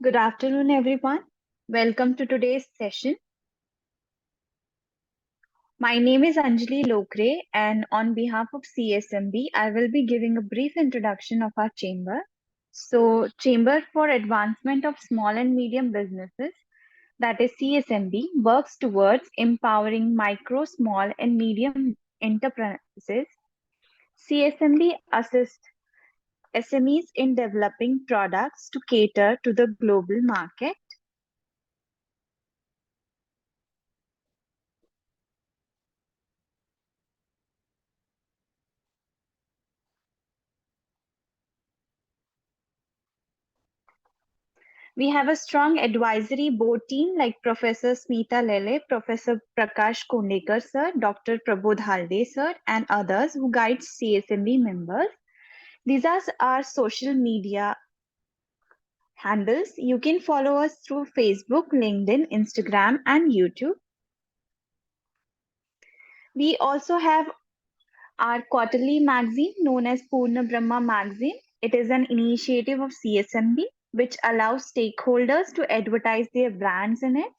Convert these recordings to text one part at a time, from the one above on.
Good afternoon, everyone. Welcome to today's session. My name is Anjali Lokre, and on behalf of CSMB, I will be giving a brief introduction of our chamber. So, Chamber for Advancement of Small and Medium Businesses, that is CSMB, works towards empowering micro, small, and medium enterprises. CSMB assists SMEs in developing products to cater to the global market. We have a strong advisory board team like Professor Smita Lele, Professor Prakash Kondekar sir, Dr. Prabodh Halde sir, and others who guide CSMB members. These are our social media handles. You can follow us through Facebook, LinkedIn, Instagram, and YouTube. We also have our quarterly magazine known as Purna Brahma Magazine. It is an initiative of CSMB which allows stakeholders to advertise their brands in it.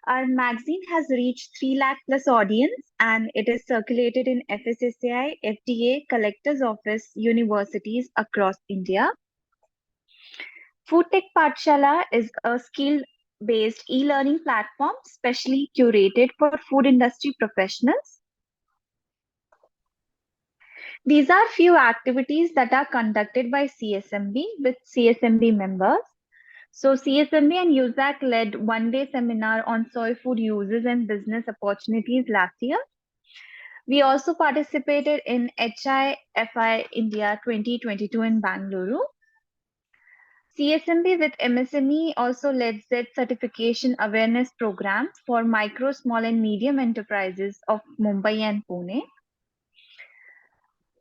Our magazine has reached 3 lakh plus audience and it is circulated in FSSAI, FDA, Collector's Office, universities across India. Food Tech Pathshala is a skill-based e-learning platform specially curated for food industry professionals. These are few activities that are conducted by CSMB with CSMB members. So CSMB and USAC led one-day seminar on soy food uses and business opportunities last year. We also participated in HIFI India 2022 in Bangalore. CSMB with MSME also led Z certification awareness programs for micro, small and medium enterprises of Mumbai and Pune.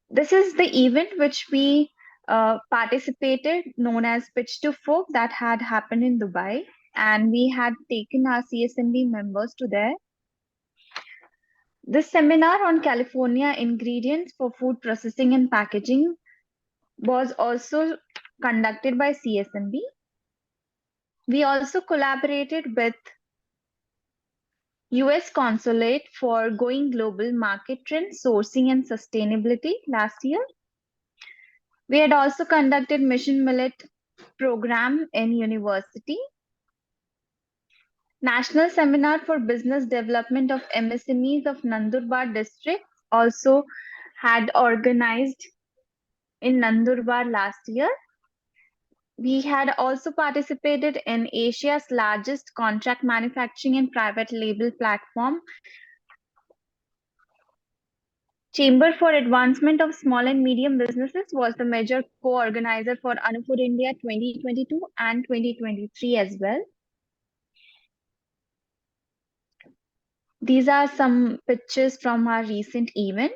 This is the event which we participated, known as Pitch to Folk, that had happened in Dubai, and we had taken our CSMB members to there. This seminar on California ingredients for food processing and packaging was also conducted by CSMB. We also collaborated with US Consulate for Going Global Market Trends, Sourcing and Sustainability last year. We had also conducted Mission Millet program in university. National Seminar for Business Development of MSMEs of Nandurbar district also had organized in Nandurbar last year. We had also participated in Asia's largest contract manufacturing and private label platform, Chamber for Advancement of Small and Medium Businesses was the major co-organizer for Anupur India 2022 and 2023 as well. These are some pictures from our recent event.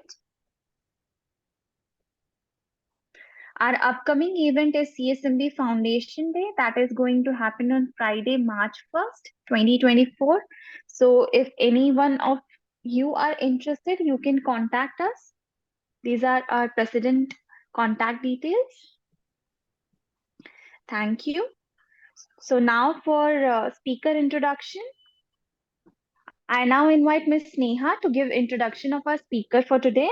Our upcoming event is CSMB Foundation Day that is going to happen on Friday, March 1st, 2024. So if any one of you are interested, you can contact us. These are our president contact details. Thank you. So now for speaker introduction. I now invite Ms. Sneha to give introduction of our speaker for today.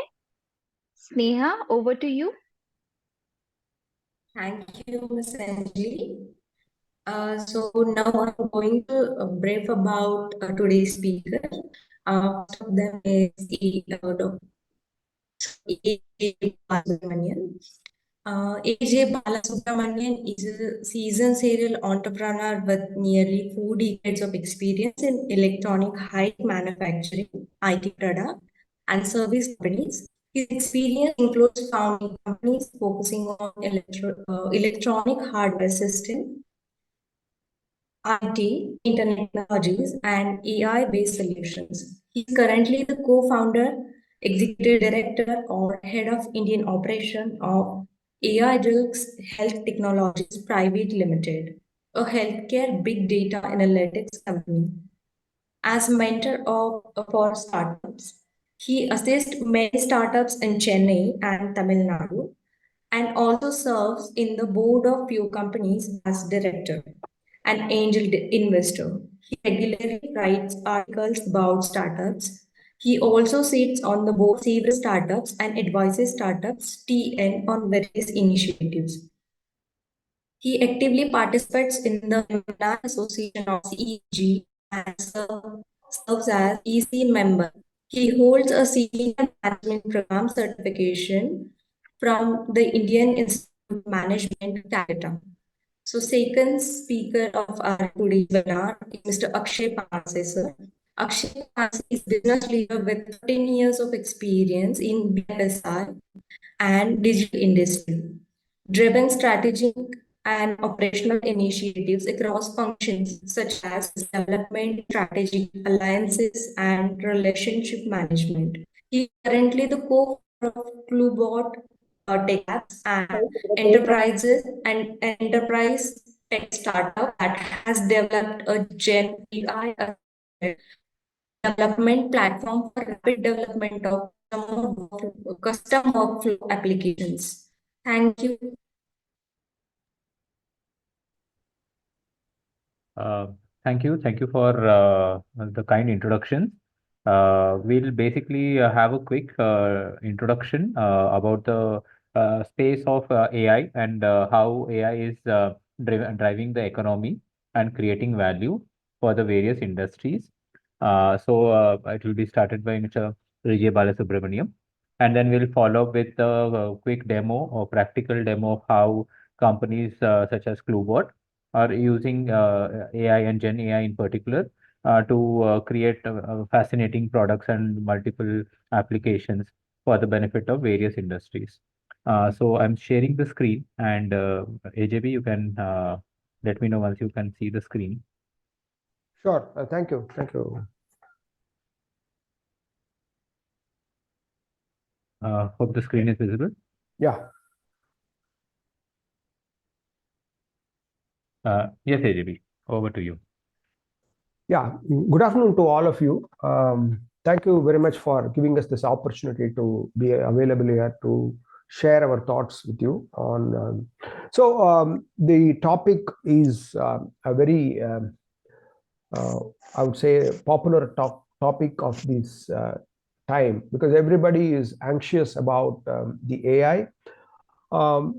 Sneha, over to you. Thank you, Ms. Anjali. So now I'm going to brief about today's speaker. First of them is Dr. A.J. Balasubramanian. A.J. Balasubramanian is a seasoned serial entrepreneur with nearly 4 decades of experience in electronic high manufacturing, IT product, and service companies. His experience includes founding companies focusing on electronic hardware system, IT, internet technologies, and AI-based solutions. He is currently the co-founder, executive director, or head of Indian operation of AI Drugs Health Technologies Private Limited, a healthcare big data analytics company. As mentor for startups, he assists many startups in Chennai and Tamil Nadu, and also serves in the board of few companies as director. an angel investor. He regularly writes articles about startups. He also sits on the board of several startups and advises startups TN on various initiatives. He actively participates in the Milan Association of CEG and serves as EC member. He holds a senior management program certification from the Indian Institute of Management, Calcutta. So, second speaker of our today's webinar is Mr. Akshay Panse, sir. Akshay Panse is business leader with 15 years of experience in BFSI and digital industry, driven strategic and operational initiatives across functions such as development, strategic alliances, and relationship management. He is currently the co-founder of Cluebot Tech Apps and enterprise tech startup that has developed a Gen AI development platform for rapid development of custom workflow applications. Thank you. Uh, Thank you. Thank you for the kind introduction. We'll basically have a quick introduction about the space of AI and how AI is driving the economy and creating value for the various industries. It will be started by Mr. Vijay Balasubramaniam, and then we'll follow up with a quick demo or practical demo of how companies such as Cluebot are using AI and Gen AI in particular to create fascinating products and multiple applications for the benefit of various industries. So I'm sharing the screen, and AJB, you can let me know once you can see the screen. Sure. Thank you. Thank you. Hope the screen is visible. Yeah. Yes, AJB, over to you. Yeah. Good afternoon to all of you. Thank you very much for giving us this opportunity to be available here to share our thoughts with you on. The topic is a very, I would say, popular topic of this time, because everybody is anxious about the AI.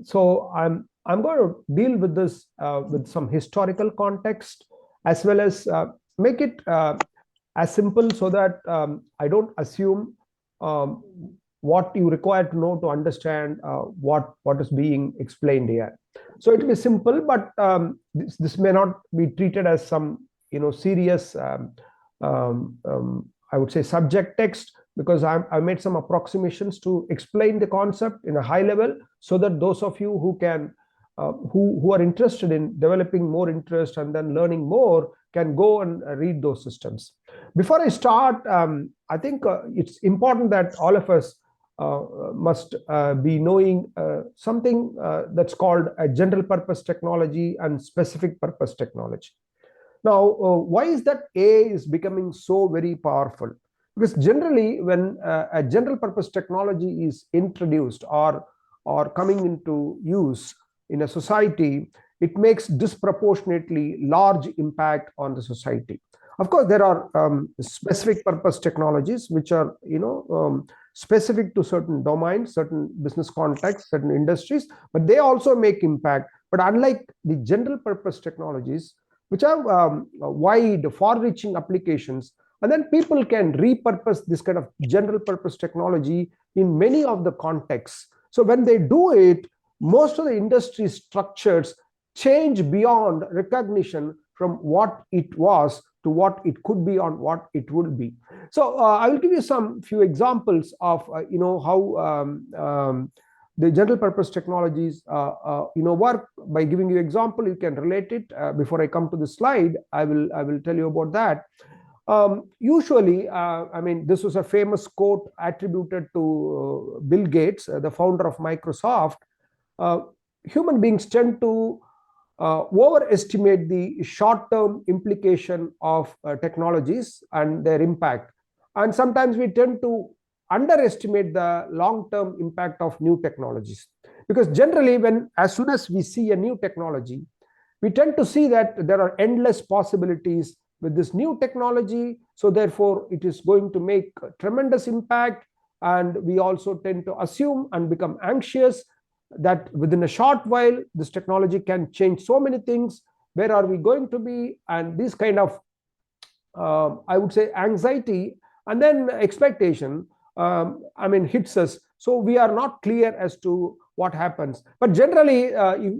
So I'm going to deal with this with some historical context, as well as make it as simple so that I don't assume um, what you require to know to understand what is being explained here. So it will be simple, but this may not be treated as some serious I would say subject text, because I made some approximations to explain the concept in a high level, so that those of you who can who are interested in developing more interest and then learning more can go and read those systems. Before I start, I think it's important that all of us must be knowing something that's called a general purpose technology and specific purpose technology. Now, why is that AI is becoming so very powerful? Because generally, when a general purpose technology is introduced or coming into use in a society, it makes disproportionately large impact on the society. Of course, there are specific purpose technologies which are specific to certain domains, certain business contexts, certain industries, but they also make impact. But unlike the general purpose technologies, which have wide, far-reaching applications, and then people can repurpose this kind of general purpose technology in many of the contexts. So when they do it, most of the industry structures change beyond recognition from what it was to what it could be or what it would be. So I will give you some few examples of how the general purpose technologies work. By giving you example, you can relate it. Before I come to the slide, I will tell you about that. Usually, this was a famous quote attributed to Bill Gates, the founder of Microsoft. Human beings tend to overestimate the short-term implication of technologies and their impact, and sometimes we tend to underestimate the long-term impact of new technologies. Because generally, as soon as we see a new technology, we tend to see that there are endless possibilities with this new technology. So therefore, it is going to make a tremendous impact. And we also tend to assume and become anxious that within a short while, this technology can change so many things. Where are we going to be? And this kind of, I would say, anxiety and then expectation, hits us. So we are not clear as to what happens. But generally,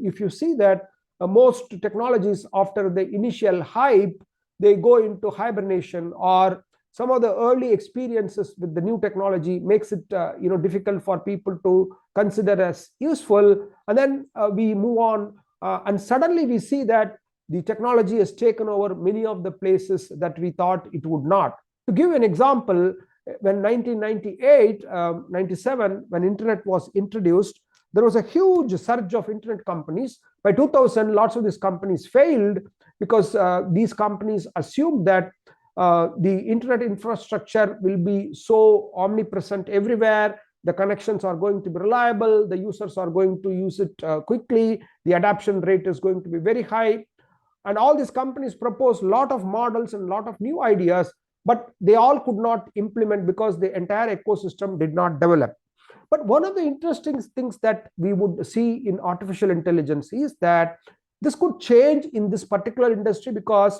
if you see that most technologies, after the initial hype, they go into hibernation, or some of the early experiences with the new technology makes it difficult for people to consider as useful. And then we move on, and suddenly we see that the technology has taken over many of the places that we thought it would not. To give an example, when 1998, 97, when internet was introduced, there was a huge surge of internet companies. By 2000, lots of these companies failed because these companies assumed that the internet infrastructure will be so omnipresent everywhere. The connections are going to be reliable. The users are going to use it quickly. The adoption rate is going to be very high. And all these companies proposed a lot of models and a lot of new ideas, but they all could not implement because the entire ecosystem did not develop. But one of the interesting things that we would see in artificial intelligence is that this could change in this particular industry, because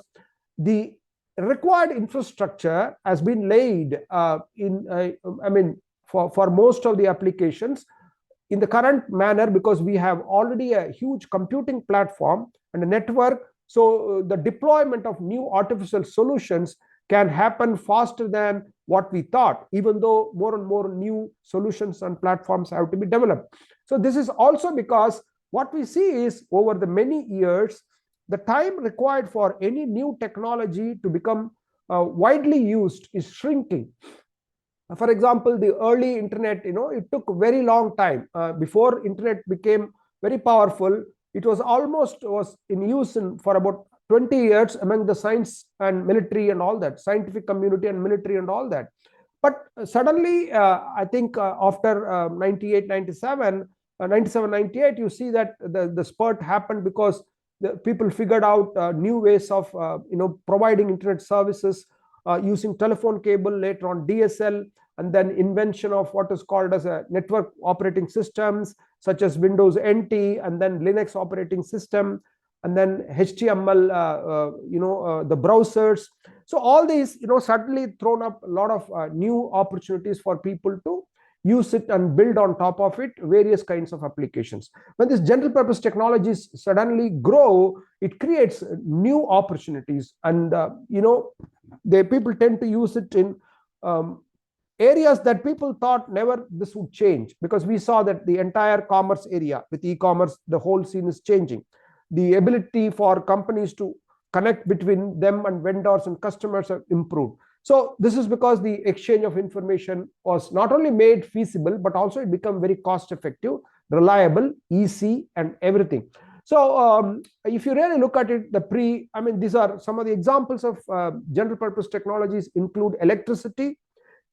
the required infrastructure has been laid for most of the applications in the current manner, because we have already a huge computing platform and a network. So the deployment of new artificial solutions can happen faster than what we thought, even though more and more new solutions and platforms have to be developed. So this is also because what we see is, over the many years, the time required for any new technology to become widely used is shrinking. For example, the early internet, it took a very long time before internet became very powerful. It was in use for about 20 years among the science and military and all that, scientific community and military and all that. But suddenly, I think after 98, 97, 97, 98, you see that the spurt happened because the people figured out new ways of providing internet services using telephone cable, later on DSL, and then invention of what is called as a network operating systems, such as Windows NT, and then Linux operating system, and then HTML, the browsers. So all these, suddenly thrown up a lot of new opportunities for people to use it and build on top of it various kinds of applications. When these general purpose technologies suddenly grow, it creates new opportunities, and people tend to use it in areas that people thought never this would change, because we saw that the entire commerce area with e-commerce, the whole scene is changing. The ability for companies to connect between them and vendors and customers have improved. So this is because the exchange of information was not only made feasible, but also it became very cost effective, reliable, easy, and everything. So if you really look at it, these are some of the examples of general purpose technologies include electricity,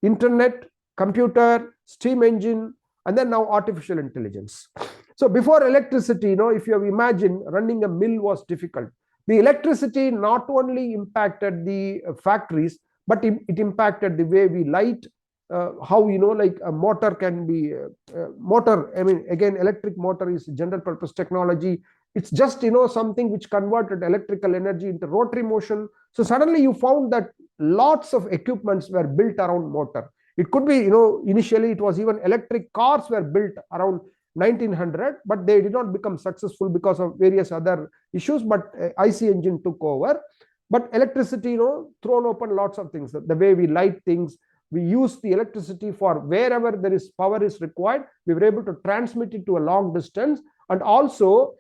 internet, computer, steam engine, and then now artificial intelligence. So before electricity, if you have imagined running a mill was difficult. The electricity not only impacted the factories, but it impacted the way we light, how like a motor can be motor. Again, electric motor is general purpose technology. It's just something which converted electrical energy into rotary motion. So suddenly you found that lots of equipments were built around motor. It could be, initially it was even electric cars were built around 1900, but they did not become successful because of various other issues. But IC engine took over. But electricity, thrown open lots of things. The way we light things, we use the electricity for wherever there is power is required. We were able to transmit it to a long distance, and also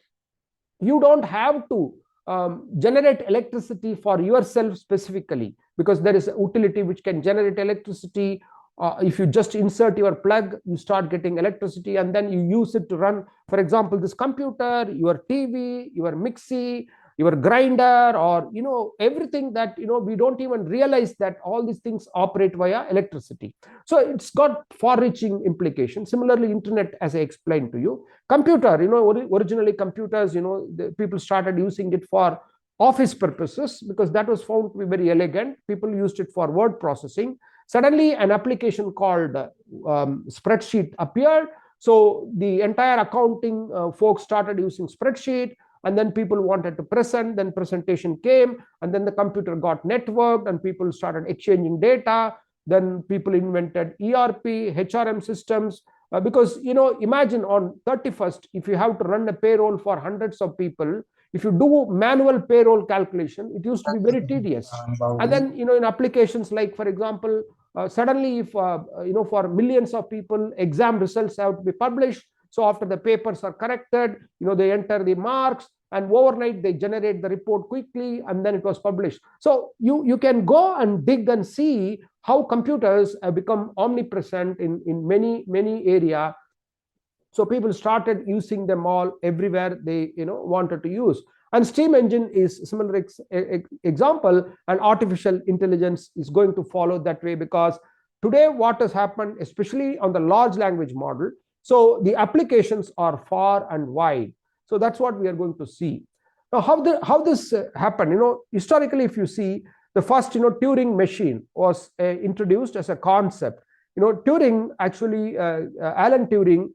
you don't have to generate electricity for yourself specifically, because there is a utility which can generate electricity. If you just insert your plug, you start getting electricity, and then you use it to run, for example, this computer, your TV, your mixie, your grinder, or everything that we don't even realize that all these things operate via electricity. So it's got far-reaching implications. Similarly, internet, as I explained to you, computer, originally computers, the people started using it for office purposes because that was found to be very elegant. People used it for word processing. Suddenly an application called spreadsheet appeared. So the entire accounting folks started using spreadsheet, and then people wanted to present, then presentation came, and then the computer got networked and people started exchanging data. Then people invented ERP, HRM systems, because imagine on 31st, if you have to run a payroll for hundreds of people, if you do manual payroll calculation, it used to be very tedious. And then in applications like, for example, suddenly if for millions of people exam results have to be published, so after the papers are corrected, they enter the marks, and overnight they generate the report quickly, and then it was published. So you can go and dig and see how computers have become omnipresent in many area. So people started using them all everywhere they wanted to use. And steam engine is a similar example, and artificial intelligence is going to follow that way, because today what has happened, especially on the large language model, so the applications are far and wide. So that's what we are going to see. Now how this happened, historically, if you see, the first Turing machine was introduced as a concept. Turing actually, Alan Turing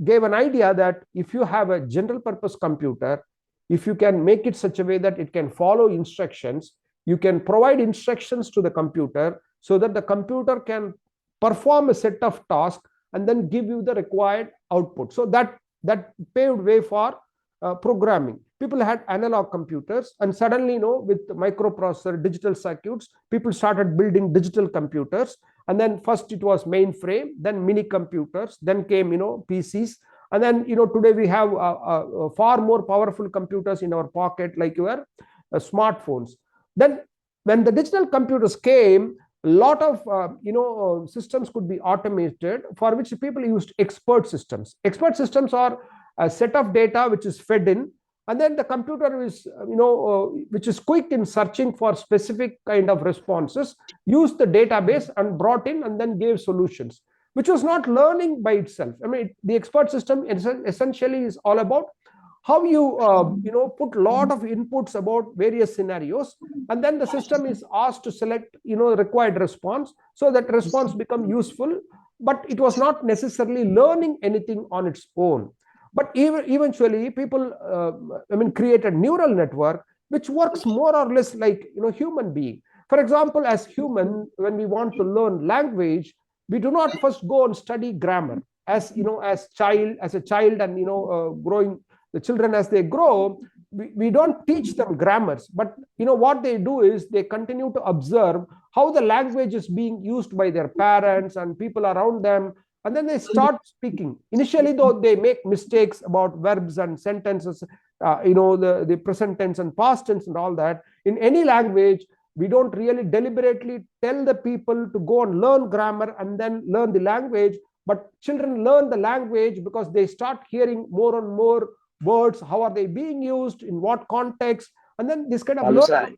gave an idea that if you have a general purpose computer, if you can make it such a way that it can follow instructions, you can provide instructions to the computer so that the computer can perform a set of tasks and then give you the required output. So that paved way for programming. People had analog computers, and suddenly, with microprocessor, digital circuits, people started building digital computers. And then first it was mainframe, then mini computers, then came PCs, and then today we have far more powerful computers in our pocket, like your smartphones. Then when the digital computers came, a lot of systems could be automated, for which people used expert systems. Expert systems are a set of data which is fed in, and then the computer is which is quick in searching for specific kind of responses, used the database and brought in and then gave solutions, which was not learning by itself. I mean, the expert system essentially is all about how you put a lot of inputs about various scenarios, and then the system is asked to select required response, so that response become useful, but it was not necessarily learning anything on its own. But eventually people created neural network which works more or less like human being. For example, as human, when we want to learn language, we do not first go and study grammar. As as a child, and growing, the children, as they grow, we don't teach them grammars, but what they do is they continue to observe how the language is being used by their parents and people around them, and then they start speaking. Initially, though, they make mistakes about verbs and sentences, the present tense and past tense and all that. In any language, we don't really deliberately tell the people to go and learn grammar and then learn the language, but children learn the language because they start hearing more and more words, how are they being used, in what context, and then this kind of learning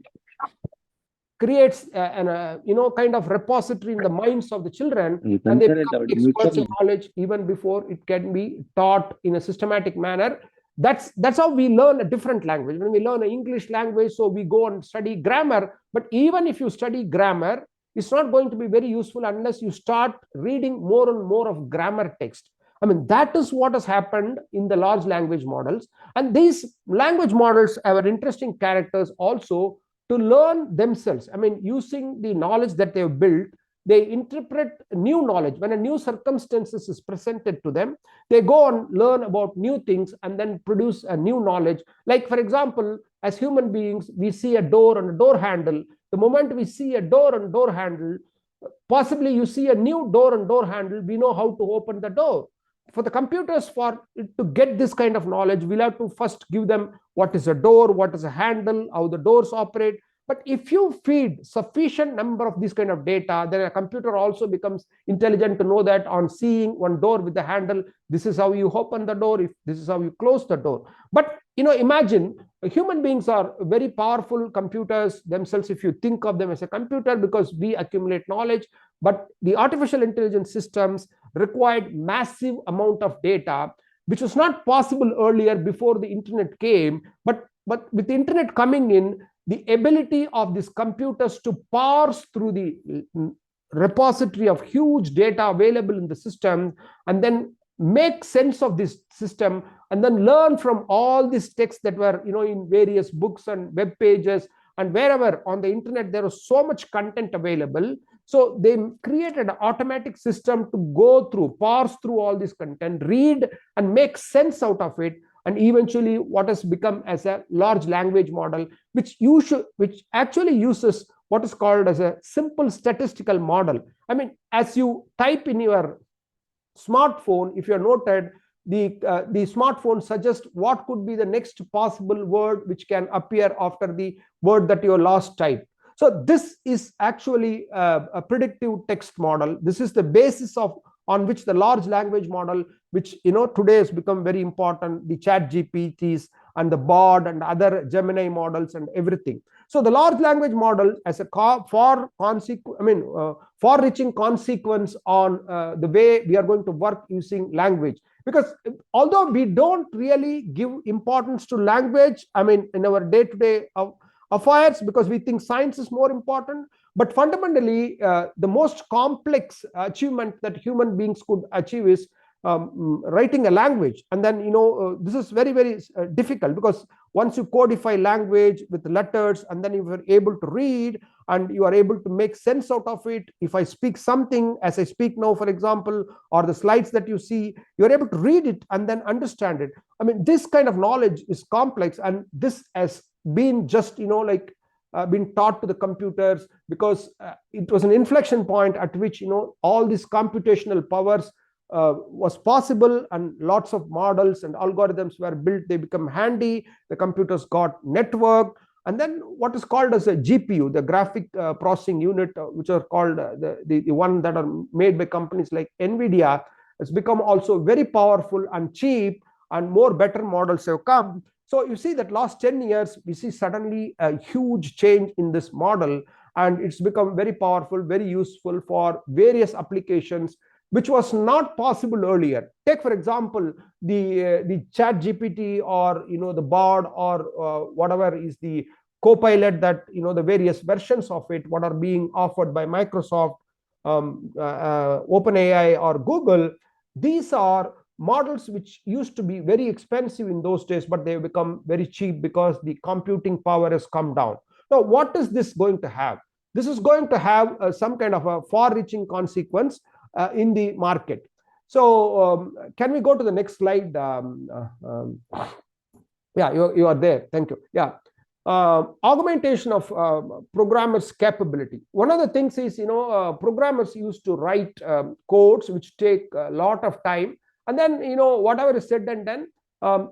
creates kind of repository in the minds of the children, and they become experts in knowledge even before it can be taught in a systematic manner. That's how we learn a different language. When we learn an English language, so we go and study grammar, but even if you study grammar, it's not going to be very useful unless you start reading more and more of grammar text. I mean, that is what has happened in the large language models. And these language models have interesting characters also to learn themselves. I mean, using the knowledge that they've built, they interpret new knowledge. When a new circumstances is presented to them, they go and learn about new things and then produce a new knowledge. Like, for example, as human beings, we see a door and a door handle. The moment we see a door and door handle, possibly you see a new door and door handle, we know how to open the door. For the computers, for to get this kind of knowledge, we'll have to first give them what is a door, what is a handle, how the doors operate. But if you feed sufficient number of these kind of data, then a computer also becomes intelligent to know that on seeing one door with the handle, this is how you open the door, if this is how you close the door. But imagine human beings are very powerful computers themselves if you think of them as a computer, because we accumulate knowledge. But the artificial intelligence systems required massive amount of data, which was not possible earlier before the internet came. But with the internet coming in, the ability of these computers to parse through the repository of huge data available in the system, and then make sense of this system, and then learn from all these texts that were in various books and web pages, and wherever on the internet there was so much content available. So they created an automatic system to go through, parse through all this content, read and make sense out of it, and eventually what has become as a large language model, which actually uses what is called as a simple statistical model. I mean, as you type in your smartphone, if you are noted, the smartphone suggests what could be the next possible word which can appear after the word that you last typed. So this is actually a predictive text model. This is the basis of on which the large language model, which today has become very important, the chat GPTs and the Bard and other Gemini models and everything. So the large language model as a far-reaching consequence on the way we are going to work using language. Because although we don't really give importance to language, in our day-to-day affairs, because we think science is more important, but fundamentally the most complex achievement that human beings could achieve is writing a language. And then this is very, very difficult, because once you codify language with letters, and then you are able to read and you are able to make sense out of it. If I speak something as I speak now, for example, or the slides that you see, you're able to read it and then understand it. This kind of knowledge is complex, and this has been just been taught to the computers, because it was an inflection point at which all these computational powers was possible, and lots of models and algorithms were built. They become handy, the computers got networked, and then what is called as a GPU, the graphic processing unit, which are called the one that are made by companies like Nvidia, has become also very powerful and cheap, and more better models have come. So you see that last 10 years, we see suddenly a huge change in this model, and it's become very powerful, very useful for various applications, which was not possible earlier. Take, for example, the chat GPT, or the Bard, or whatever is the Copilot, that the various versions of it, what are being offered by Microsoft, OpenAI, or Google. These are models which used to be very expensive in those days, but they have become very cheap because the computing power has come down. Now, what is this going to have? This is going to have some kind of a far-reaching consequence in the market. So can we go to the next slide? Yeah, you are there. Thank you. Yeah. Augmentation of programmers' capability. One of the things is, programmers used to write codes which take a lot of time, and then whatever is said and done,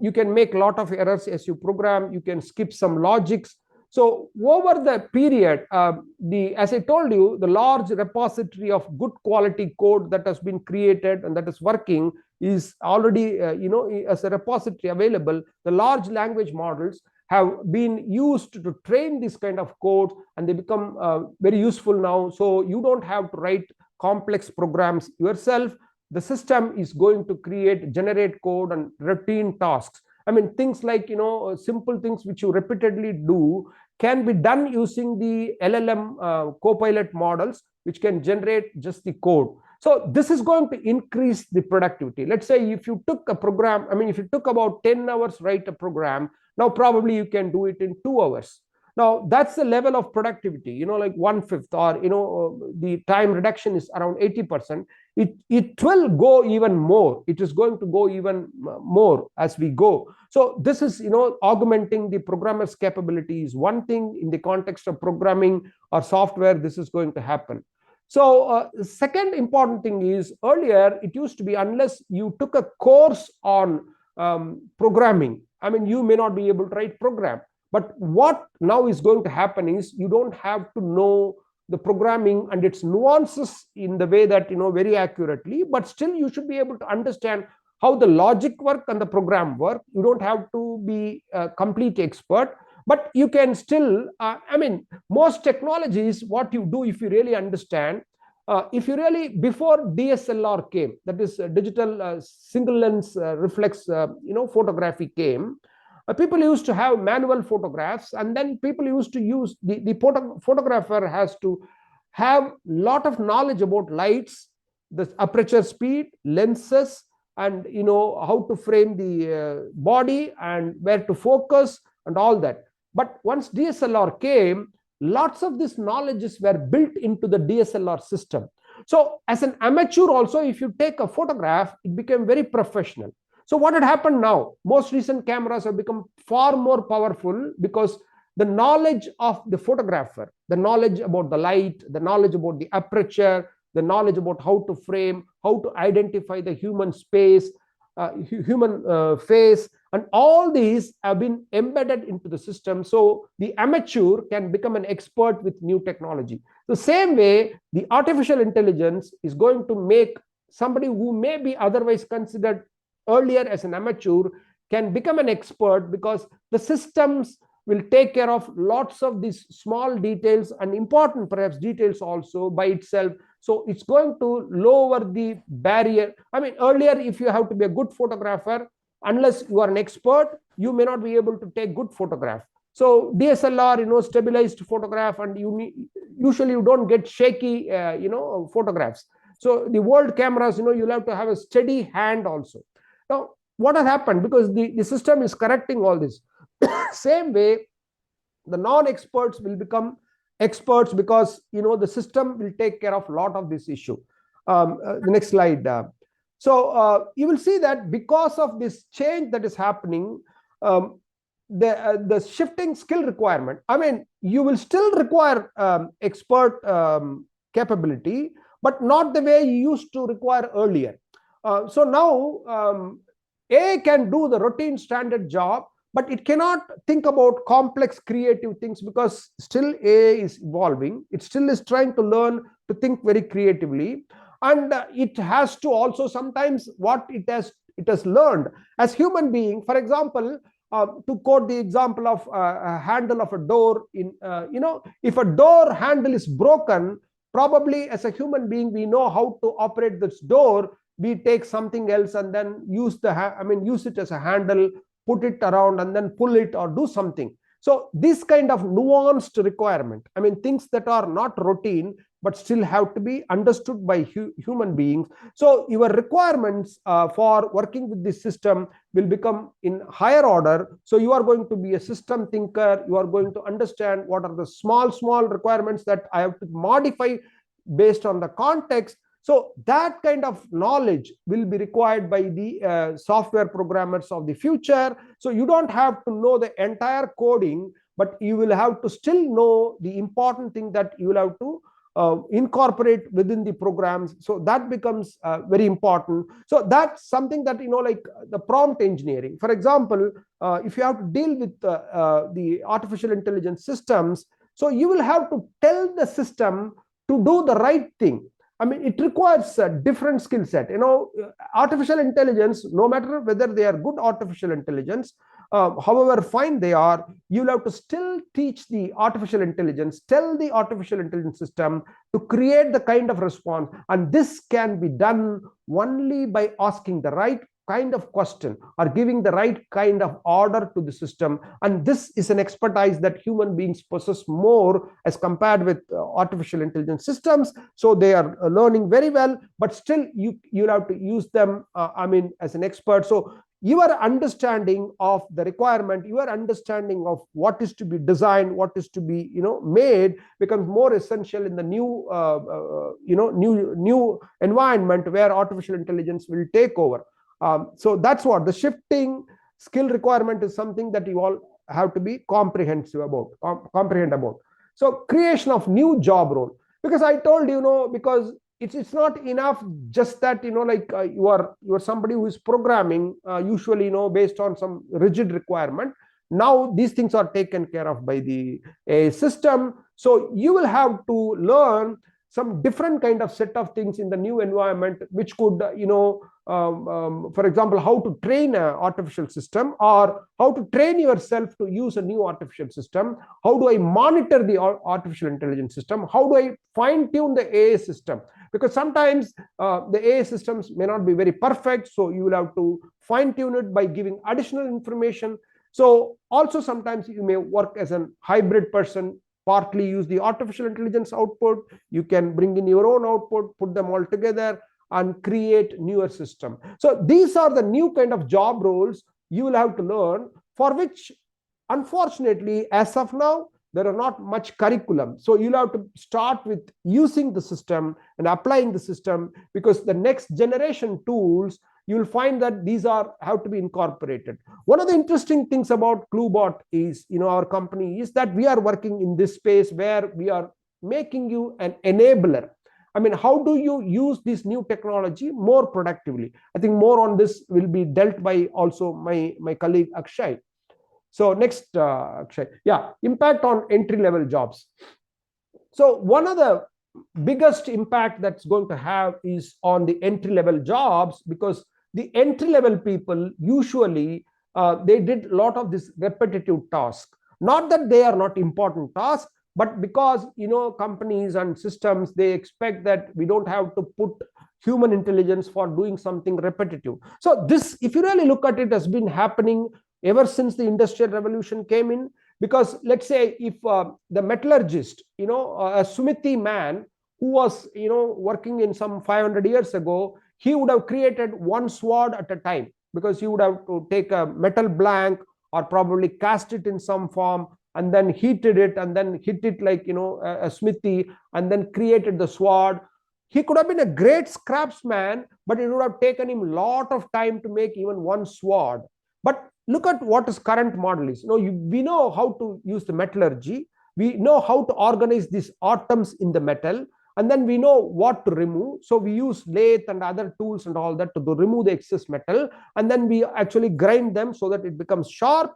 you can make a lot of errors as you program. You can skip some logics. So over the period, as I told you, the large repository of good quality code that has been created and that is working is already as a repository available. The large language models have been used to train this kind of code, and they become very useful now. So you don't have to write complex programs yourself. The system is going to generate code and routine tasks. Things like simple things which you repeatedly do can be done using the LLM Copilot models, which can generate just the code. So this is going to increase the productivity. Let's say if you took a program, if you took about 10 hours to write a program, now probably you can do it in 2 hours. Now that's the level of productivity, like 1/5, or the time reduction is around 80%. It will go even more. It is going to go even more as we go. So this is augmenting the programmer's capabilities. One thing in the context of programming or software, this is going to happen. So second important thing is, earlier it used to be, unless you took a course on programming, you may not be able to write program. But what now is going to happen is you don't have to know the programming and its nuances in the way that very accurately, but still you should be able to understand how the logic work and the program work. You don't have to be a complete expert, but you can still most technologies, what you do, if you really understand, if you really, before DSLR came, that is digital single lens reflex photography came, people used to have manual photographs, and then people used to use the photographer has to have lot of knowledge about lights, the aperture speed, lenses, and how to frame the body and where to focus and all that. But once DSLR came, lots of these knowledges were built into the DSLR system. So as an amateur also, if you take a photograph, it became very professional. So what had happened now, most recent cameras have become far more powerful because the knowledge of the photographer, the knowledge about the light, the knowledge about the aperture, the knowledge about how to frame, how to identify the human space, human face, and all these have been embedded into the system. So the amateur can become an expert with new technology. The same way, the artificial intelligence is going to make somebody who may be otherwise considered earlier as an amateur can become an expert, because the systems will take care of lots of these small details and important perhaps details also by itself. So it's going to lower the barrier. Earlier, if you have to be a good photographer, unless you are an expert, you may not be able to take good photograph. So DSLR, stabilized photograph, and usually you don't get shaky, photographs. So the world cameras, you'll have to have a steady hand also. Now, what has happened, because the system is correcting all this, same way, the non-experts will become experts, because the system will take care of a lot of this issue. The next slide. So you will see that because of this change that is happening, the shifting skill requirement, you will still require expert capability, but not the way you used to require earlier. So now AI can do the routine standard job, but it cannot think about complex creative things, because still AI is evolving. It still is trying to learn to think very creatively, and it has to also sometimes what it has learned as human being. For example, to quote the example of a handle of a door, if a door handle is broken, probably as a human being we know how to operate this door. We take something else and then use it as a handle, put it around and then pull it or do something. So this kind of nuanced requirement, things that are not routine but still have to be understood by human beings. So your requirements for working with this system will become in higher order. So you are going to be a system thinker. You are going to understand what are the small requirements that I have to modify based on the context. So that kind of knowledge will be required by the software programmers of the future. So you don't have to know the entire coding, but you will have to still know the important thing that you will have to incorporate within the programs. So that becomes very important. So that's something that, like the prompt engineering. For example, if you have to deal with the artificial intelligence systems, so you will have to tell the system to do the right thing. It requires a different skill set. Artificial intelligence, no matter whether they are good artificial intelligence, however fine they are, you'll have to still teach the artificial intelligence, tell the artificial intelligence system to create the kind of response. And this can be done only by asking the right kind of question or giving the right kind of order to the system. And this is an expertise that human beings possess more as compared with artificial intelligence systems. So they are learning very well, but still you'll have to use them as an expert. So your understanding of the requirement, your understanding of what is to be designed, what is to be made, becomes more essential in the new new environment where artificial intelligence will take over. So that's what the shifting skill requirement is, something that you all have to be comprehend about. So creation of new job role, because I told because it's not enough just that you are somebody who is programming usually based on some rigid requirement. Now these things are taken care of by the AI system. So you will have to learn some different kind of set of things in the new environment, which could, for example, how to train an artificial system, or how to train yourself to use a new artificial system. How do I monitor the artificial intelligence system? How do I fine tune the AI system? Because sometimes the AI systems may not be very perfect, so you will have to fine tune it by giving additional information. So also sometimes you may work as a hybrid person, partly use the artificial intelligence output, you can bring in your own output, put them all together and create newer system. So these are the new kind of job roles you will have to learn, for which unfortunately as of now there are not much curriculum. So you'll have to start with using the system and applying the system, because the next generation tools, you'll find that these are have to be incorporated. One of the interesting things about Cluebot is, our company, is that we are working in this space where we are making you an enabler. I mean, how do you use this new technology more productively? I think more on this will be dealt by also my colleague Akshay. So next, Akshay. Yeah, impact on entry-level jobs. So one of the biggest impact that's going to have is on the entry-level jobs, because the entry-level people usually they did a lot of this repetitive task. Not that they are not important tasks, but because companies and systems, they expect that we don't have to put human intelligence for doing something repetitive. So this, if you really look at it, has been happening ever since the industrial revolution came in. Because let's say if the metallurgist, a Sumiti man who was working in some 500 years ago, he would have created one sword at a time, because he would have to take a metal blank or probably cast it in some form and then heated it and then hit it like a smithy and then created the sword. He could have been a great craftsman, but it would have taken him a lot of time to make even one sword. But look at what his current model is. We know how to use the metallurgy. We know how to organize these atoms in the metal, and then we know what to remove. So we use lathe and other tools and all that to remove the excess metal, and then we actually grind them so that it becomes sharp.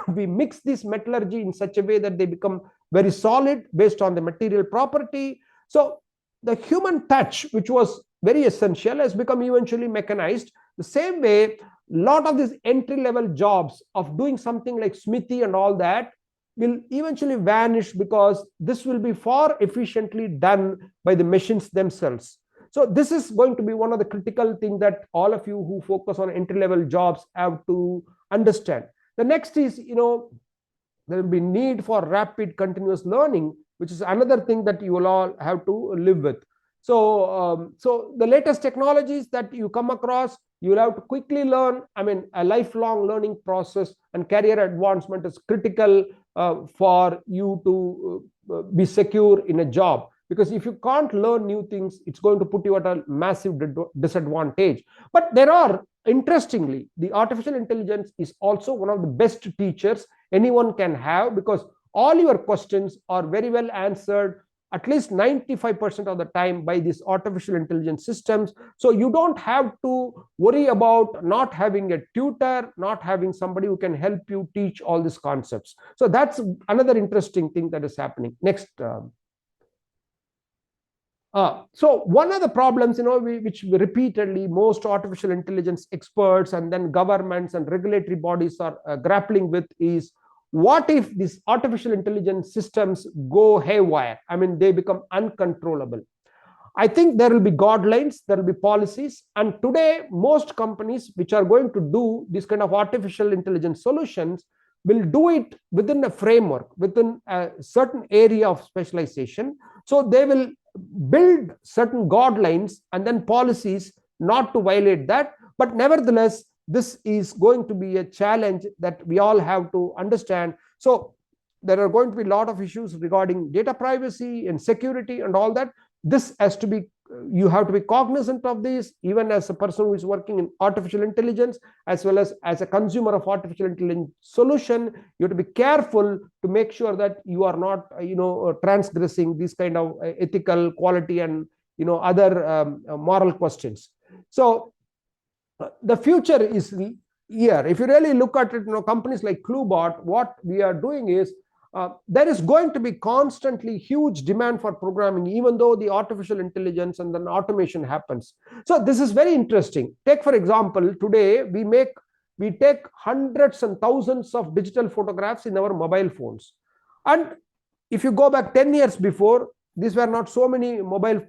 We mix this metallurgy in such a way that they become very solid based on the material property. So the human touch, which was very essential, has become eventually mechanized. The same way, a lot of these entry-level jobs of doing something like smithy and all that will eventually vanish, because this will be far efficiently done by the machines themselves. So this is going to be one of the critical things that all of you who focus on entry-level jobs have to understand. The next is, there will be need for rapid continuous learning, which is another thing that you will all have to live with. So, so the latest technologies that you come across, you will have to quickly learn. I mean, a lifelong learning process and career advancement is critical for you to be secure in a job. Because if you can't learn new things, it's going to put you at a massive disadvantage. But there are, interestingly, the artificial intelligence is also one of the best teachers anyone can have, because all your questions are very well answered at least 95% of the time by these artificial intelligence systems. So you don't have to worry about not having a tutor, not having somebody who can help you teach all these concepts. So that's another interesting thing that is happening. Next. So one of the problems, which repeatedly most artificial intelligence experts and then governments and regulatory bodies are grappling with is, what if these artificial intelligence systems go haywire? I mean, they become uncontrollable. I think there will be guidelines, there will be policies, and today most companies which are going to do this kind of artificial intelligence solutions will do it within a framework, within a certain area of specialization. So they will build certain guidelines and then policies not to violate that. But nevertheless, this is going to be a challenge that we all have to understand. So there are going to be a lot of issues regarding data privacy and security and all that. This has to be, you have to be cognizant of this, even as a person who is working in artificial intelligence, as well as a consumer of artificial intelligence solution. You have to be careful to make sure that you are not transgressing these kind of ethical, quality, and other moral questions. So the future is year, if you really look at it, companies like Cluebot, what we are doing is there is going to be constantly huge demand for programming, even though the artificial intelligence and then automation happens. So this is very interesting. Take for example, today we take hundreds and thousands of digital photographs in our mobile phones, and if you go back 10 years before, these were not so many mobile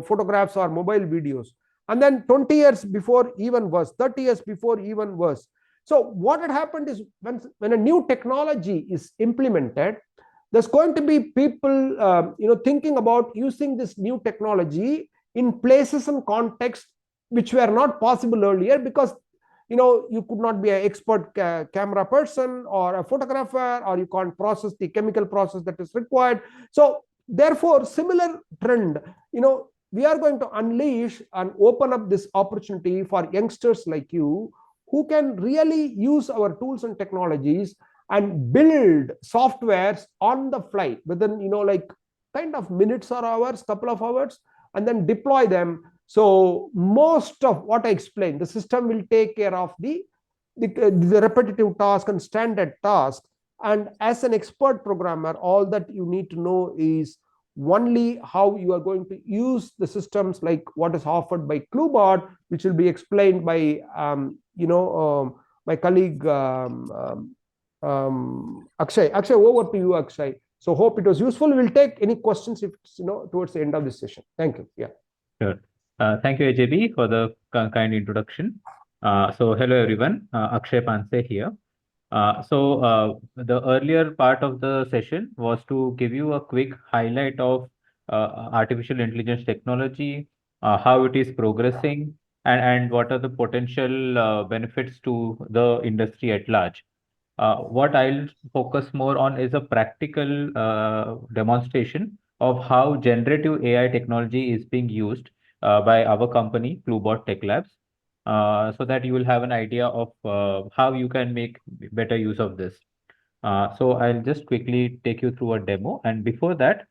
photographs or mobile videos, and then 20 years before even worse, 30 years before even worse. So what had happened is, when a new technology is implemented, there's going to be people thinking about using this new technology in places and contexts which were not possible earlier, because you could not be an expert camera person or a photographer, or you can't process the chemical process that is required. So therefore, similar trend, we are going to unleash and open up this opportunity for youngsters like you, who can really use our tools and technologies and build softwares on the fly within like kind of minutes or hours, couple of hours, and then deploy them. So most of what I explained, the system will take care of the repetitive task and standard task. And as an expert programmer, all that you need to know is only how you are going to use the systems, like what is offered by Cluebot, which will be explained by my colleague Akshay. Akshay, over to you, Akshay. So hope it was useful. We'll take any questions if it's, towards the end of this session. Thank you. Yeah. Sure. Thank you, AJB, for the kind introduction. So hello, everyone. Akshay Panse here. The earlier part of the session was to give you a quick highlight of artificial intelligence technology, how it is progressing, and what are the potential benefits to the industry at large. What I'll focus more on is a practical demonstration of how generative AI technology is being used by our company, Cluebot Tech Labs, so that you will have an idea of how you can make better use of this. So I'll just quickly take you through a demo. And before that,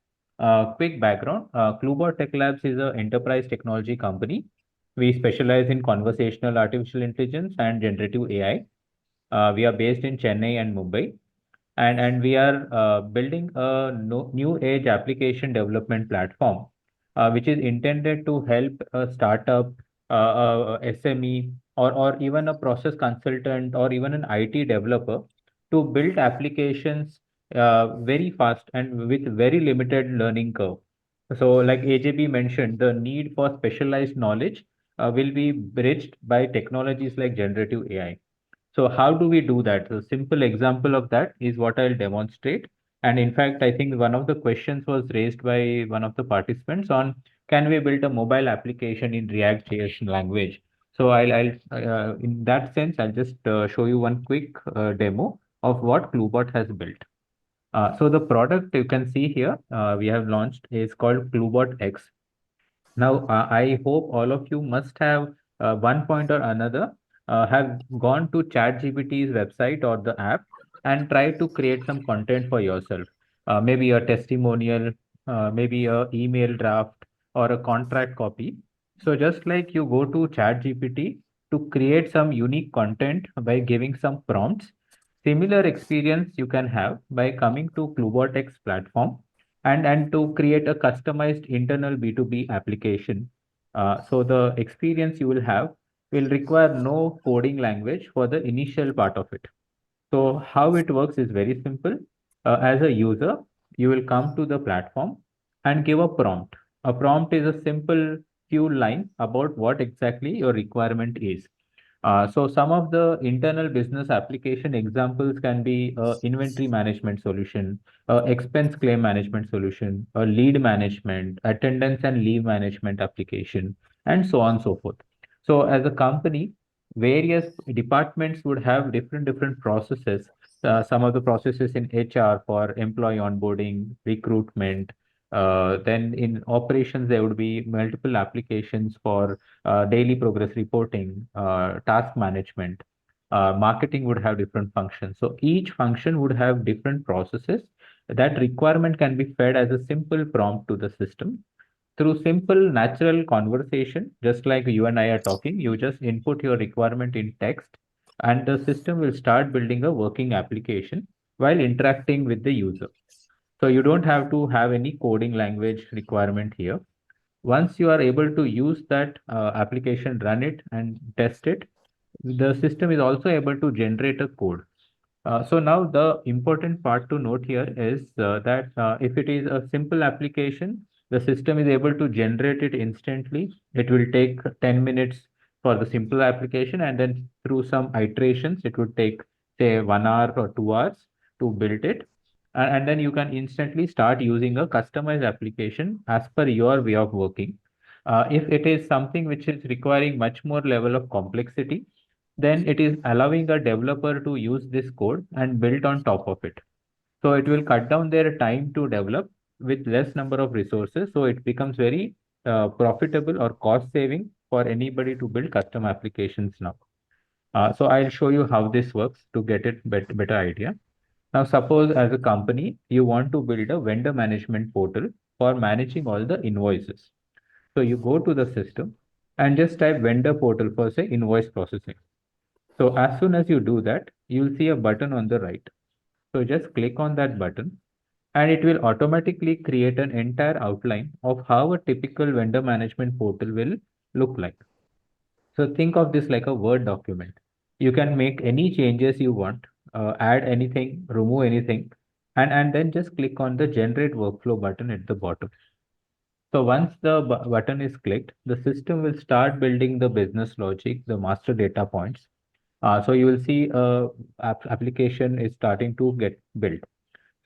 quick background. Cluebot Tech Labs is an enterprise technology company. We specialize in conversational artificial intelligence and generative AI. We are based in Chennai and Mumbai, and we are building a new age application development platform, which is intended to help a startup, SME, or even a process consultant, or even an IT developer to build applications very fast and with very limited learning curve. So, like AJB mentioned, the need for specialized knowledge will be bridged by technologies like generative AI. So how do we do that? A simple example of that is what I'll demonstrate. And in fact, I think one of the questions was raised by one of the participants on, can we build a mobile application in React.js language? So in that sense, I'll just show you one quick demo of what Cluebot has built. So the product you can see here, we have launched is called Cluebot X. Now, I hope all of you must have one point or another have gone to ChatGPT's website or the app and tried to create some content for yourself. Maybe a testimonial, maybe a email draft or a contract copy. So just like you go to ChatGPT to create some unique content by giving some prompts, similar experience you can have by coming to Cluebotex platform and to create a customized internal B2B application. So the experience you will have will require no coding language for the initial part of it. So how it works is very simple. As a user, you will come to the platform and give a prompt. A prompt is a simple few line about what exactly your requirement is. So some of the internal business application examples can be inventory management solution, expense claim management solution, a lead management, attendance and leave management application, and so on and so forth. So as a company, various departments would have different processes. Some of the processes in HR for employee onboarding, recruitment. Then in operations, there would be multiple applications for daily progress reporting, task management. Marketing would have different functions. So each function would have different processes. That requirement can be fed as a simple prompt to the system. Through simple natural conversation, just like you and I are talking, you just input your requirement in text. and the system will start building a working application while interacting with the user. So you don't have to have any coding language requirement here. Once you are able to use that application, run it and test it, the system is also able to generate a code. So now the important part to note here is that if it is a simple application, the system is able to generate it instantly. It will take 10 minutes for the simple application, and then through some iterations, it would take say 1 hour or 2 hours to build it. And then you can instantly start using a customized application as per your way of working. If it is something which is requiring much more level of complexity, then it is allowing a developer to use this code and build on top of it. So it will cut down their time to develop with less number of resources. So it becomes very profitable or cost saving for anybody to build custom applications now. So I'll show you how this works to get it better idea. Now, suppose as a company, you want to build a vendor management portal for managing all the invoices. So you go to the system and just type vendor portal for say invoice processing. So as soon as you do that, you'll see a button on the right. So just click on that button and it will automatically create an entire outline of how a typical vendor management portal will look like. So think of this like a Word document. You can make any changes you want, add anything, remove anything, and then just click on the generate workflow button at the bottom. So once the button is clicked, the system will start building the business logic, the master data points. So you will see application is starting to get built.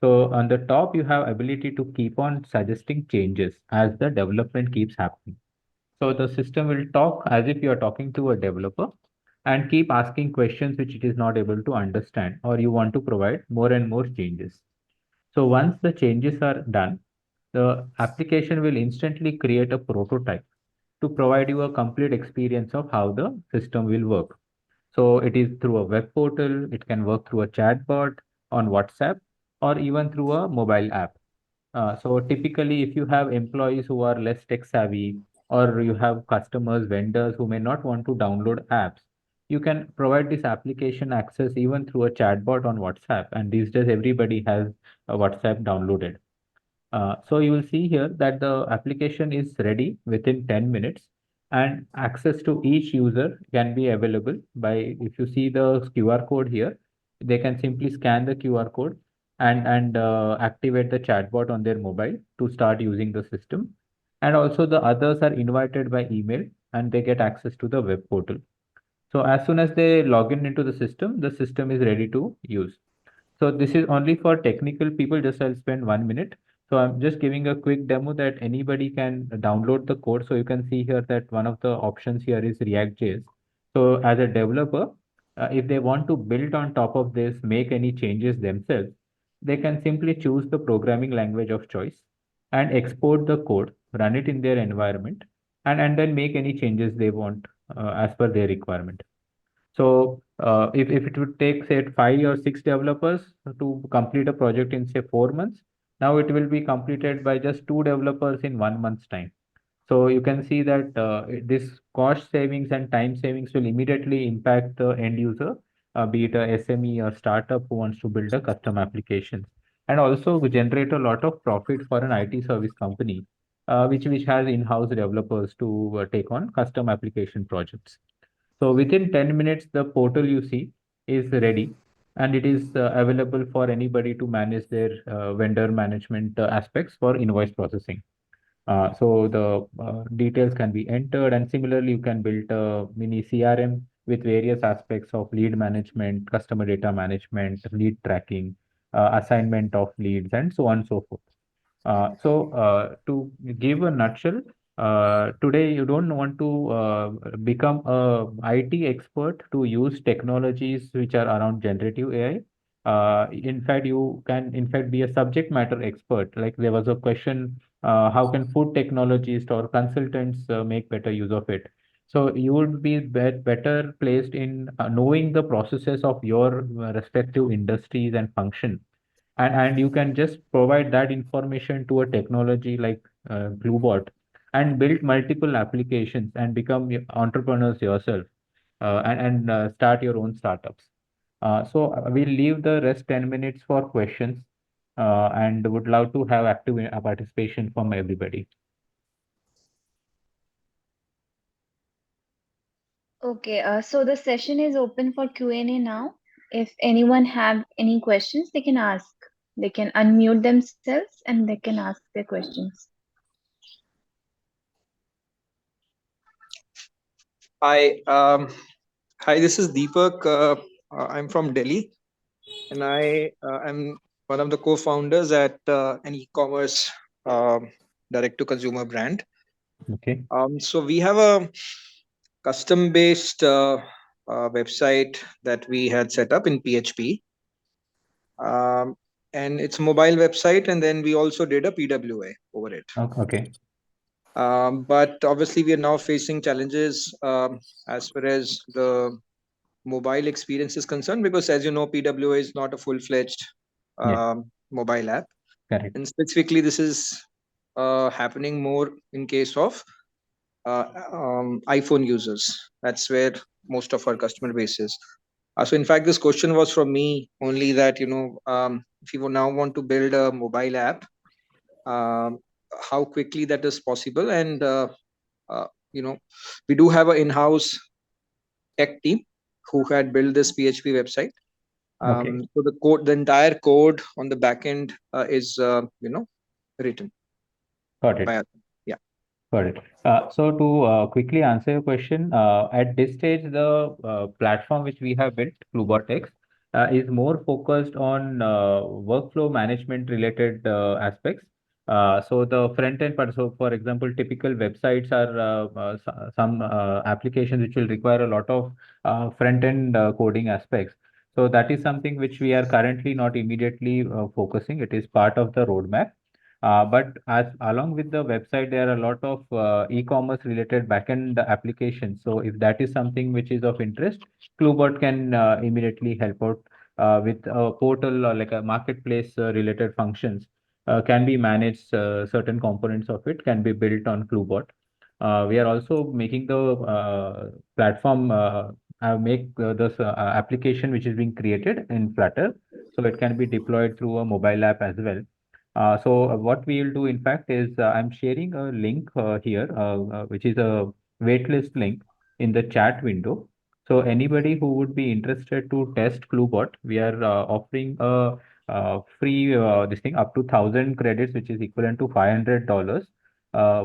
So on the top, you have ability to keep on suggesting changes as the development keeps happening. So the system will talk as if you are talking to a developer and keep asking questions which it is not able to understand, or you want to provide more and more changes. So once the changes are done, the application will instantly create a prototype to provide you a complete experience of how the system will work. So it is through a web portal, it can work through a chatbot on WhatsApp, or even through a mobile app. So typically, if you have employees who are less tech savvy, or you have customers, vendors who may not want to download apps, you can provide this application access even through a chatbot on WhatsApp. And these days, everybody has a WhatsApp downloaded. So you will see here that the application is ready within 10 minutes and access to each user can be available by, if you see the QR code here, they can simply scan the QR code and activate the chatbot on their mobile to start using the system. And also the others are invited by email and they get access to the web portal. So as soon as they log in into the system is ready to use. So this is only for technical people. Just I'll spend 1 minute. So I'm just giving a quick demo that anybody can download the code. So you can see here that one of the options here is React.js. So as a developer, if they want to build on top of this, make any changes themselves, they can simply choose the programming language of choice and export the code, run it in their environment, and then make any changes they want as per their requirement. So if it would take, say, 5 or 6 developers to complete a project in, say, 4 months, now it will be completed by just 2 developers in 1 month's time. So you can see that this cost savings and time savings will immediately impact the end user, be it a SME or startup who wants to build a custom application, and also generate a lot of profit for an IT service company, which has in-house developers to take on custom application projects. So within 10 minutes, the portal you see is ready and it is available for anybody to manage their vendor management aspects for invoice processing. So the details can be entered, and similarly, you can build a mini CRM with various aspects of lead management, customer data management, lead tracking, assignment of leads, and so on and so forth. To give a nutshell, today you don't want to become a IT expert to use technologies which are around generative AI. In fact, you can in fact be a subject matter expert. Like there was a question, how can food technologists or consultants make better use of it? So you would be better placed in knowing the processes of your respective industries and function, and you can just provide that information to a technology like Bluebot and build multiple applications and become entrepreneurs yourself. and start your own startups. So we'll leave the rest 10 minutes for questions and would love to have active participation from everybody. Okay, so the session is open for Q&A now. If anyone have any questions, they can ask. They can unmute themselves and they can ask their questions. Hi, hi. This is Deepak. I'm from Delhi, and I am one of the co-founders at an e-commerce direct-to-consumer brand. Okay. So we have a custom-based website that we had set up in PHP, um, and it's a mobile website. And then we also did a PWA over it. Okay. But obviously, we are now facing challenges as far as the mobile experience is concerned, because as you know, PWA is not a full-fledged Yes. mobile app, Correct. and specifically this is happening more in case of iPhone users. That's where most of our customer base is. So in fact, this question was from me only, that if you now want to build a mobile app, um, how quickly that is possible. And uh, you know we do have an in-house tech team who had built this PHP website. Okay. So the entire code on the back end is written Got it. by us. Yeah. Got it. So to quickly answer your question, at this stage, the platform which we have built, Cluebotex, is more focused on workflow management related aspects. So the front end part, so for example, typical websites are some applications which will require a lot of front end coding aspects. So that is something which we are currently not immediately focusing. It is part of the roadmap. But as along with the website, there are a lot of e-commerce related backend applications. So if that is something which is of interest, Cluebot can immediately help out with a portal or like a marketplace related functions can be managed. Certain components of it can be built on Cluebot. We are also making the platform make this application which is being created in Flutter, so it can be deployed through a mobile app as well. So what we will do, in fact, is I'm sharing a link here, which is a waitlist link in the chat window. So anybody who would be interested to test Cluebot, we are offering a free this thing up to 1,000 credits, which is equivalent to $500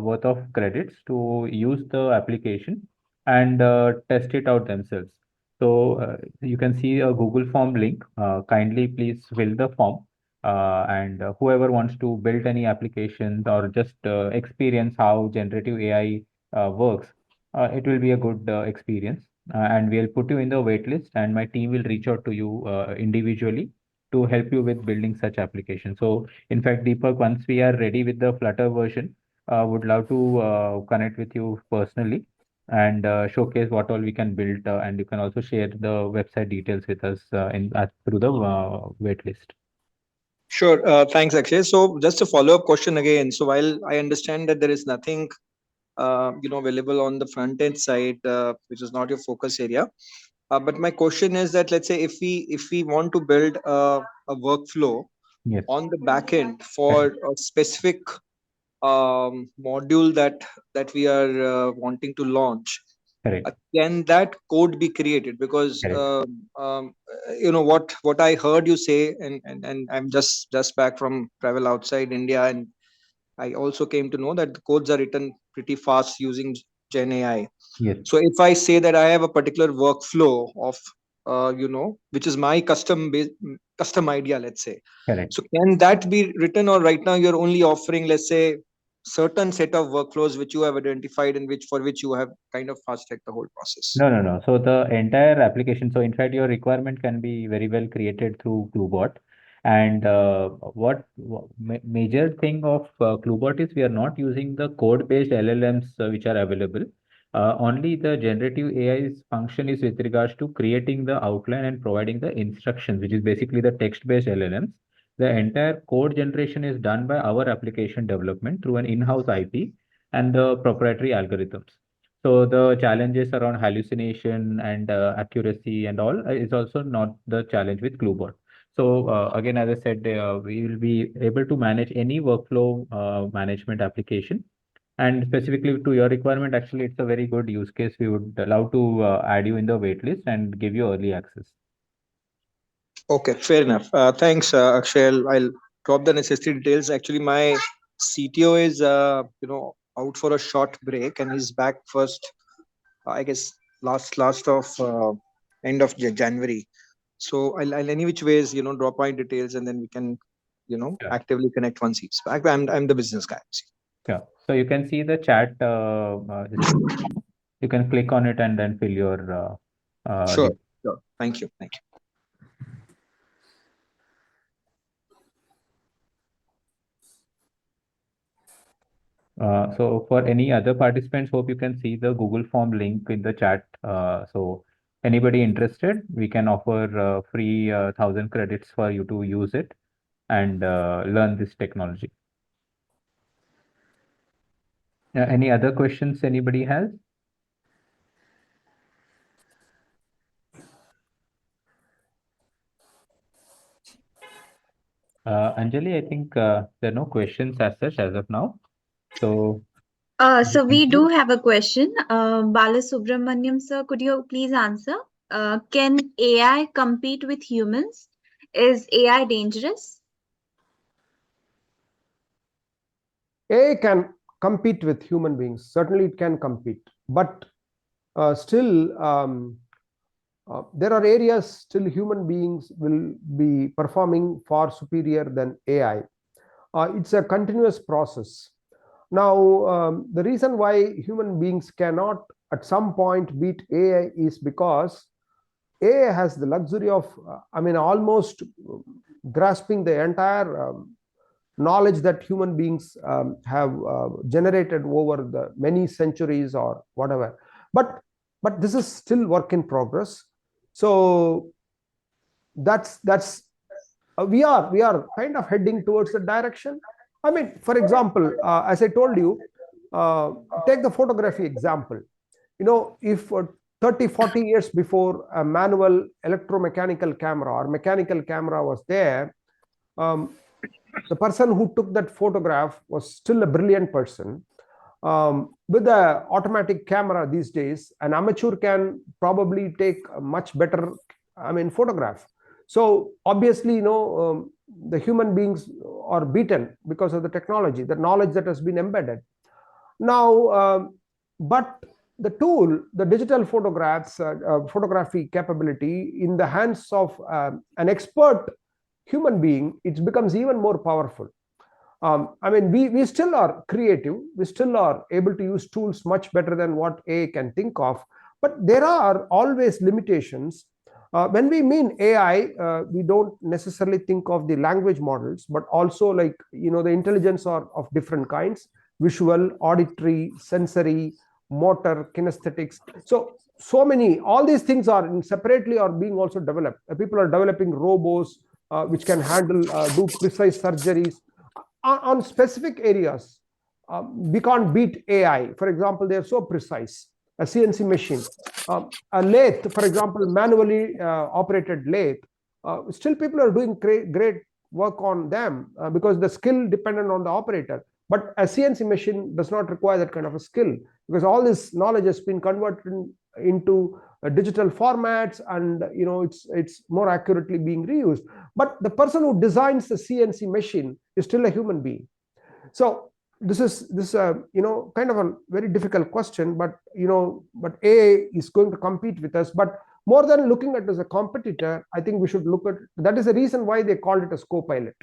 worth of credits to use the application and test it out themselves. So you can see a Google form link. Kindly please fill the form and whoever wants to build any applications or just experience how generative AI works, it will be a good experience. And we'll put you in the waitlist, and my team will reach out to you individually to help you with building such applications. So, in fact, Deepak, once we are ready with the Flutter version, would love to connect with you personally and showcase what all we can build. And you can also share the website details with us through the waitlist. Sure. Thanks, Akshay. So just a follow-up question again. So while I understand that there is nothing available on the front end side, which is not your focus area, but my question is that, let's say if we want to build a workflow Yes, on the back end for correct, a specific module that we are wanting to launch, correct, can that code be created? Because correct. what I heard you say, and I'm just back from travel outside India, and I also came to know that the codes are written pretty fast using Gen AI. Yes, So if I say that I have a particular workflow of which is my custom idea, let's say, correct. so can that be written, or right now you're only offering, let's say, certain set of workflows which you have identified and which you have kind of fast tracked the whole process? No, no, no. So the entire application, so in fact, your requirement can be very well created through Cluebot. And major thing of Cluebot is we are not using the code-based LLMs which are available. Only the generative AI's function is with regards to creating the outline and providing the instructions, which is basically the text-based LLMs. The entire code generation is done by our application development through an in-house IP and the proprietary algorithms. So the challenges around hallucination and accuracy and all is also not the challenge with Glubot. So again, as I said, we will be able to manage any workflow management application. And specifically to your requirement, actually, it's a very good use case. We would allow to add you in the waitlist and give you early access. Okay, fair enough. Thanks, Akshay. I'll drop the necessary details. Actually, my CTO is out for a short break, and he's back first. I guess last of end of January. So I'll any which ways drop my details, and then we can Yeah. actively connect once he's back. I'm the business guy. Yeah. So you can see the chat. You can click on it and then fill your Sure, sure. Thank you, thank you. So for any other participants, hope you can see the Google Form link in the chat. So anybody interested, we can offer free 1,000 credits for you to use it and learn this technology. Any other questions anybody has? Anjali, I think there are no questions as such as of now. So So we do have a question. Bala Subramaniam sir, could you please answer? Can AI compete with humans? Is AI dangerous? AI can compete with human beings. Certainly, it can compete, but still, there are areas still human beings will be performing far superior than AI. It's a continuous process. Now, the reason why human beings cannot at some point beat AI is because AI has the luxury of, almost grasping the entire knowledge that human beings have generated over the many centuries or whatever. But this is still work in progress. So that's we are kind of heading towards the direction. I mean, for example, as I told you, take the photography example. If 30 40 years before a manual electromechanical camera or mechanical camera was there, the person who took that photograph was still a brilliant person. With the automatic camera these days, an amateur can probably take a much better, photograph. So obviously, the human beings are beaten because of the technology, the knowledge that has been embedded. Now, but the tool, the digital photography capability in the hands of an expert human being, it becomes even more powerful. We still are creative. We still are able to use tools much better than what AI can think of. But there are always limitations. When we mean AI, we don't necessarily think of the language models, but also like, the intelligence are of different kinds: visual, auditory, sensory, motor, kinesthetics. So many, all these things are separately are being also developed. People are developing robots which can do precise surgeries on specific areas. We can't beat AI. For example, they are so precise. A CNC machine, a lathe, for example, manually operated lathe. Still, people are doing great work on them because the skill dependent on the operator. But a CNC machine does not require that kind of a skill, because all this knowledge has been converted into digital formats, and it's more accurately being reused. But the person who designs the CNC machine is still a human being. So this kind of a very difficult question, but AI is going to compete with us. But more than looking at it as a competitor, I think we should look at, that is the reason why they called it as co-pilot.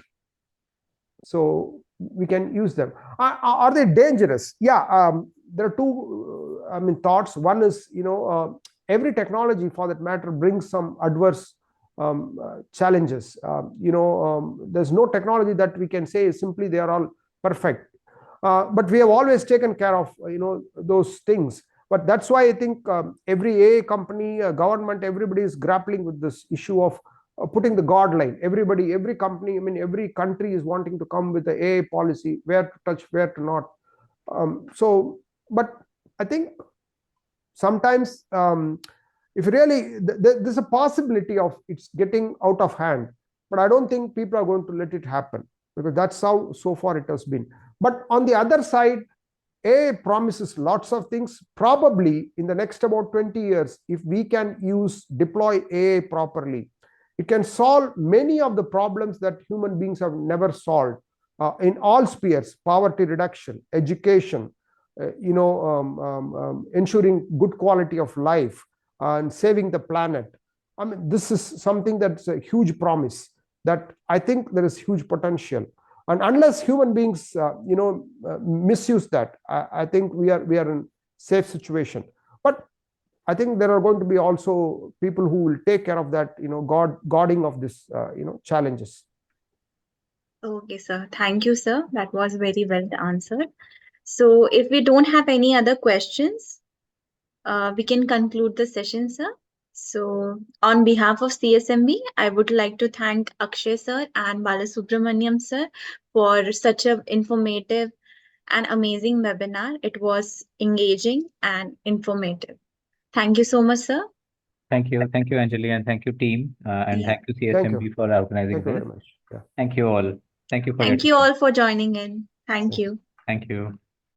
So we can use them. Are they dangerous? Yeah, there are two thoughts. One is, every technology for that matter brings some adverse challenges. There's no technology that we can say simply they are all perfect. But we have always taken care of those things. But that's why I think every AI company, government, everybody is grappling with this issue of putting the guideline. Every company, every country is wanting to come with the AI policy, where to touch, where to not. But I think sometimes if really there's a possibility of it's getting out of hand, but I don't think people are going to let it happen, because that's how so far it has been. But on the other side, AI promises lots of things. Probably in the next about 20 years, if we can deploy AI properly, it can solve many of the problems that human beings have never solved in all spheres: poverty reduction, education, ensuring good quality of life, and saving the planet. I mean, this is something that's a huge promise that I think there is huge potential. And unless human beings misuse that, I think we are in safe situation. But I think there are going to be also people who will take care of that, guarding of this challenges. Okay, sir. Thank you, sir. That was very well answered. So if we don't have any other questions, we can conclude the session, sir. So on behalf of CSMB, I would like to thank Akshay sir and Balasubramaniam sir for such an informative and amazing webinar. It was engaging and informative. Thank you so much, sir. Thank you, Anjali, and thank you, team, and Yeah. thank you, Thank CSMB, you. for organizing Thank you this. very much. Yeah. Thank you all. Thank you for your Thank you time. all for joining in. Thank you. Thank you.